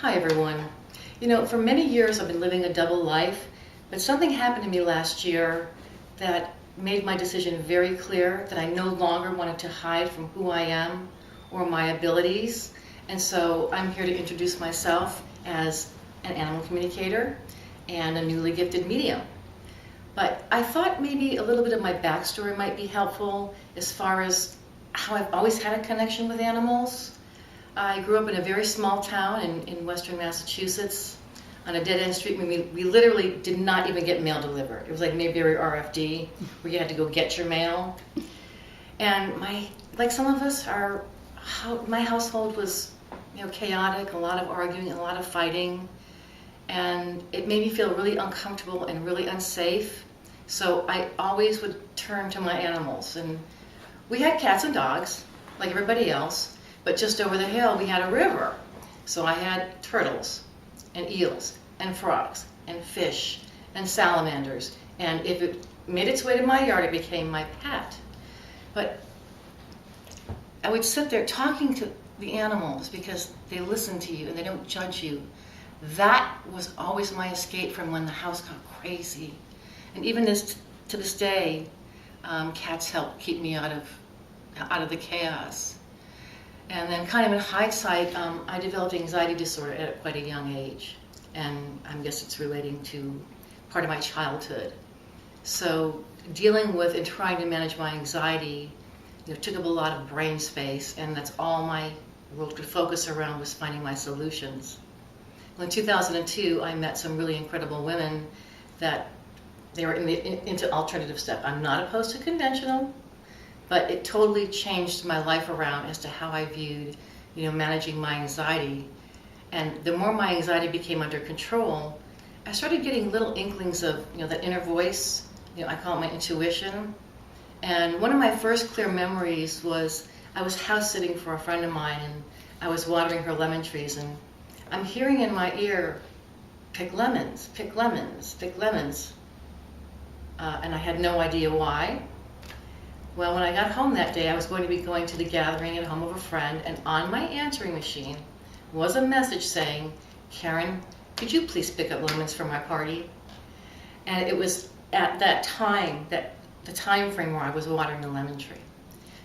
Hi everyone. For many years I've been living a double life, but something happened to me last year that made my decision very clear that I no longer wanted to hide from who I am or my abilities. And so I'm here to introduce myself as an animal communicator and a newly gifted medium. But I thought maybe a little bit of my backstory might be helpful as far as how I've always had a connection with animals. I grew up in a very small town in western Massachusetts on a dead-end street. We literally did not even get mail delivered. It was like Mayberry RFD, where you had to go get your mail. And like some of us, my household was chaotic, a lot of arguing, a lot of fighting. And it made me feel really uncomfortable and really unsafe. So I always would turn to my animals. And we had cats and dogs, like everybody else. But just over the hill, we had a river. So I had turtles and eels and frogs and fish and salamanders. And if it made its way to my yard, it became my pet. But I would sit there talking to the animals because they listen to you and they don't judge you. That was always my escape from when the house got crazy. And even to this day, cats help keep me out of the chaos. And then kind of in hindsight, I developed anxiety disorder at quite a young age. And I guess it's relating to part of my childhood. So dealing with and trying to manage my anxiety took up a lot of brain space, and that's all my world could focus around was finding my solutions. Well, in 2002, I met some really incredible women that they were into alternative stuff. I'm not opposed to conventional, but it totally changed my life around as to how I viewed, managing my anxiety. And the more my anxiety became under control, I started getting little inklings of, that inner voice. I call it my intuition. And one of my first clear memories was I was house sitting for a friend of mine, and I was watering her lemon trees, and I'm hearing in my ear, pick lemons, pick lemons, pick lemons. And I had no idea why. Well, when I got home that day, I was going to be going to the gathering at home of a friend, and on my answering machine was a message saying, "Karen, could you please pick up lemons for my party?" And it was at that time, the time frame where I was watering the lemon tree.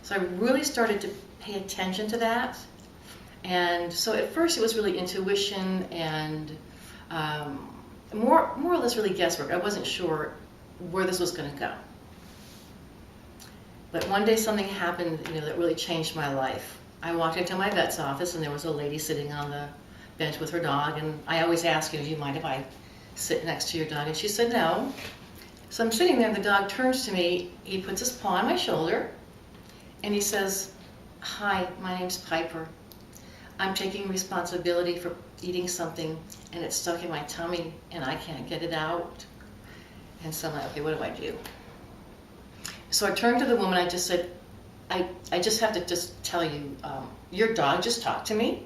So I really started to pay attention to that. And so at first it was really intuition and more or less really guesswork. I wasn't sure where this was going to go. But one day something happened, that really changed my life. I walked into my vet's office and there was a lady sitting on the bench with her dog, and I always ask, do you mind if I sit next to your dog? And she said no. So I'm sitting there and the dog turns to me, he puts his paw on my shoulder, and he says, "Hi, my name's Piper. I'm taking responsibility for eating something and it's stuck in my tummy and I can't get it out." And so I'm like, okay, what do I do? So I turned to the woman, I just said, I just have to just tell you, your dog just talked to me,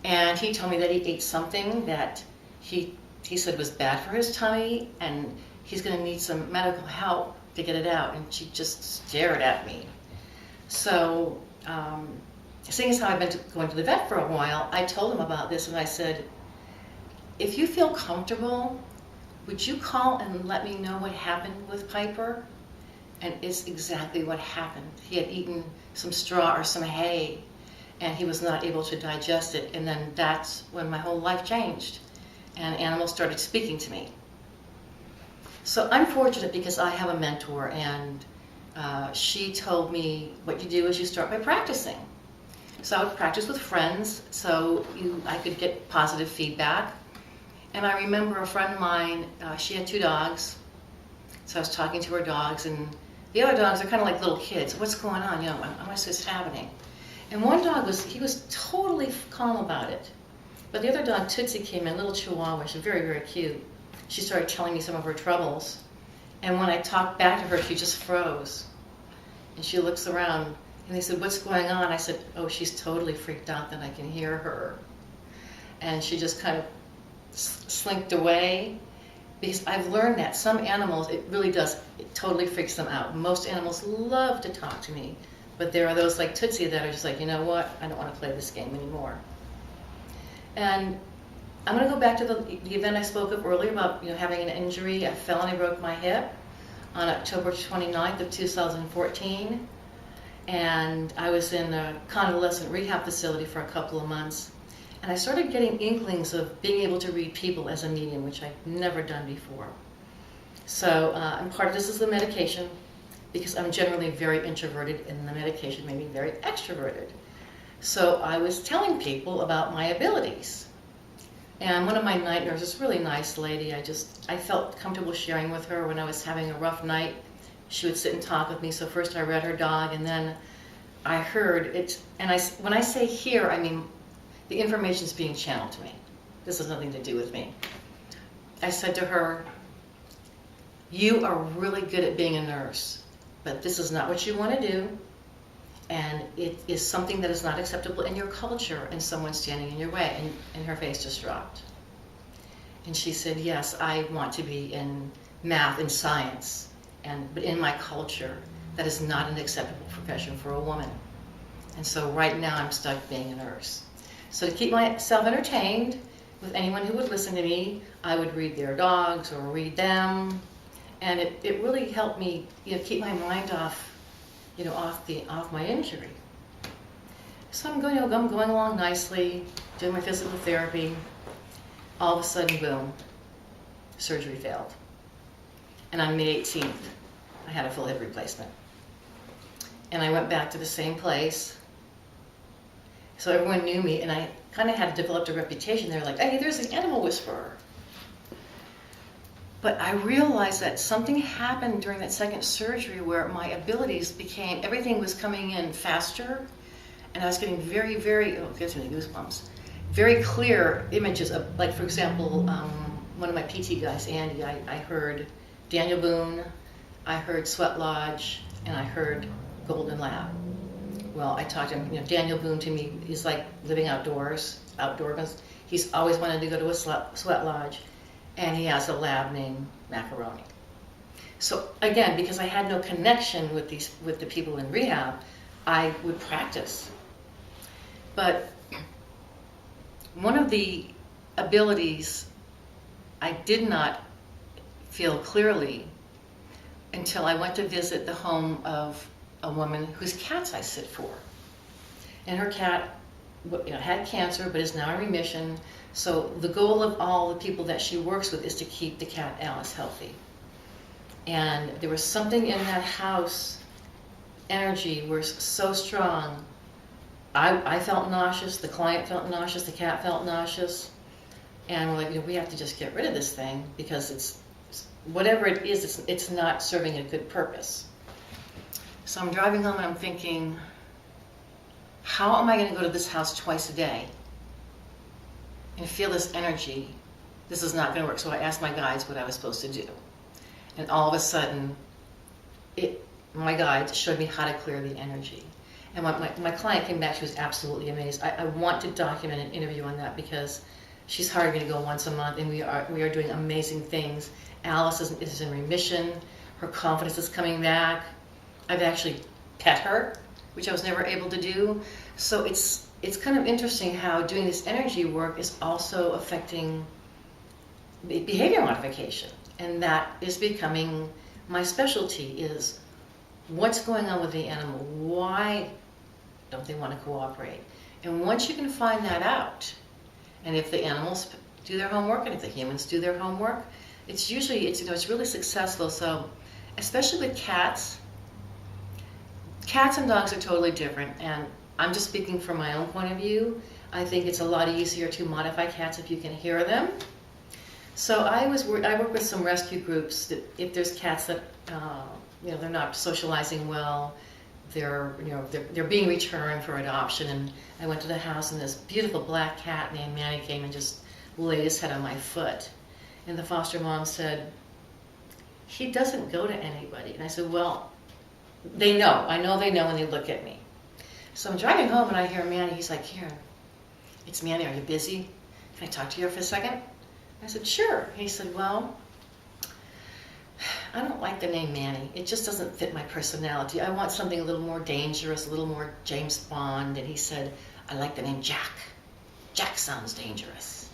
and he told me that he ate something that he said was bad for his tummy, and he's going to need some medical help to get it out. And she just stared at me. So, seeing as how I've been going to the vet for a while, I told him about this, and I said, if you feel comfortable, would you call and let me know what happened with Piper? And it's exactly what happened. He had eaten some straw or some hay, and he was not able to digest it. And then that's when my whole life changed, and animals started speaking to me. So I'm fortunate because I have a mentor, and she told me what you do is you start by practicing. So I would practice with friends so I could get positive feedback. And I remember a friend of mine, she had 2 dogs. So I was talking to her dogs, and the other dogs are kind of like little kids. What's going on? What's this happening? And one dog was totally calm about it. But the other dog, Tootsie, came in, little Chihuahua. She's very, very cute. She started telling me some of her troubles. And when I talked back to her, she just froze. And she looks around, and they said, "What's going on?" I said, "Oh, she's totally freaked out that I can hear her." And she just kind of slinked away. Because I've learned that some animals, it totally freaks them out. Most animals love to talk to me, but there are those like Tootsie that are just like, you know what, I don't want to play this game anymore. And I'm going to go back to the event I spoke of earlier about having an injury. I fell and I broke my hip on October 29th of 2014. And I was in a convalescent rehab facility for a couple of months. And I started getting inklings of being able to read people as a medium, which I'd never done before. So, and part of this is the medication, because I'm generally very introverted, and the medication made me very extroverted. So I was telling people about my abilities. And one of my night nurses, really nice lady, I felt comfortable sharing with her when I was having a rough night. She would sit and talk with me. So first I read her dog, and then I heard it. And when I say hear, I mean the information is being channeled to me. This has nothing to do with me. I said to her, "You are really good at being a nurse, but this is not what you want to do. And it is something that is not acceptable in your culture, and someone's standing in your way." And her face just dropped. And she said, "Yes, I want to be in math and science, but in my culture, that is not an acceptable profession for a woman. And so right now I'm stuck being a nurse." So to keep myself entertained with anyone who would listen to me, I would read their dogs or read them. And it really helped me keep my mind off my injury. So I'm going along nicely, doing my physical therapy. All of a sudden, boom, surgery failed. And on May 18th, I had a full hip replacement. And I went back to the same place. So everyone knew me, and I kind of had developed a reputation. They were like, "Hey, there's the animal whisperer." But I realized that something happened during that second surgery where my abilities everything was coming in faster, and I was getting very, very, it gives me goosebumps, very clear images of, like, for example, one of my PT guys, Andy, I heard Daniel Boone, I heard Sweat Lodge, and I heard Golden Lab. Well, I talked to him, Daniel Boone to me is like living outdoors. He's always wanted to go to a sweat lodge. And he has a lab named Macaroni. So again, because I had no connection with the people in rehab, I would practice. But one of the abilities I did not feel clearly until I went to visit the home of a woman whose cats I sit for. And her cat had cancer but is now in remission. So the goal of all the people that she works with is to keep the cat Alice healthy. And there was something in that house, energy was so strong. I felt nauseous, the client felt nauseous, the cat felt nauseous. And we're like, we have to just get rid of this thing because it's whatever it is, it's not serving a good purpose. So I'm driving home and I'm thinking, how am I going to go to this house twice a day and feel this energy? This is not going to work. So I asked my guides what I was supposed to do. And all of a sudden, my guides showed me how to clear the energy. And my client came back, she was absolutely amazed. I want to document an interview on that because she's hired me to go once a month, and we are doing amazing things. Alice is in remission. Her confidence is coming back. I've actually pet her, which I was never able to do. So it's kind of interesting how doing this energy work is also affecting behavior modification. And that is becoming my specialty, is what's going on with the animal? Why don't they want to cooperate? And once you can find that out, and if the animals do their homework and if the humans do their homework, it's really successful. So especially with cats and dogs are totally different, and I'm just speaking from my own point of view. I think it's a lot easier to modify cats if you can hear them. So I work with some rescue groups that if there's cats that they're not socializing well, they're being returned for adoption, and I went to the house and this beautiful black cat named Manny came and just laid his head on my foot, and the foster mom said, "He doesn't go to anybody." And I said, "Well, they know. I know they know when they look at me." So I'm driving home and I hear Manny. He's like, "Here, it's Manny. Are you busy? Can I talk to you for a second?" I said, "Sure." He said, "Well, I don't like the name Manny. It just doesn't fit my personality. I want something a little more dangerous, a little more James Bond." And he said, "I like the name Jack." Jack sounds dangerous.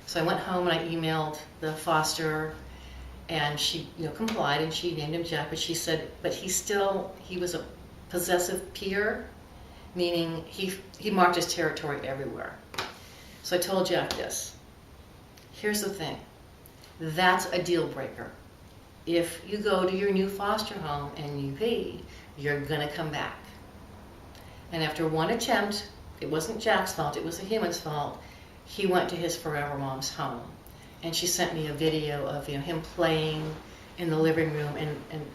So I went home and I emailed the foster, and she, complied, and she named him Jack. But she said, but he was a possessive peer, meaning he marked his territory everywhere. So I told Jack this. Here's the thing. That's a deal breaker. If you go to your new foster home and you pee, you're gonna come back. And after one attempt, it wasn't Jack's fault, it was a human's fault, he went to his forever mom's home. And she sent me a video of him playing in the living room, and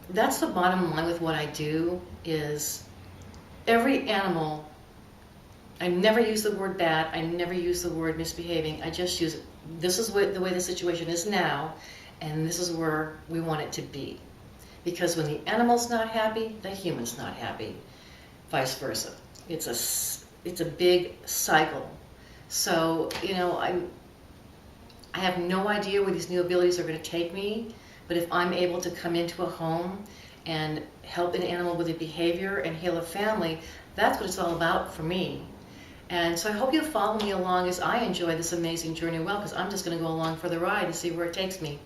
that's the bottom line with what I do. Is every animal, I never use the word bad, I never use the word misbehaving, I just use, this is the way the situation is now, and this is where we want it to be. Because when the animal's not happy, the human's not happy. Vice versa. It's a big cycle. So, I have no idea where these new abilities are going to take me, but if I'm able to come into a home and help an animal with a behavior and heal a family, that's what it's all about for me. And so I hope you'll follow me along as I enjoy this amazing journey because I'm just going to go along for the ride and see where it takes me.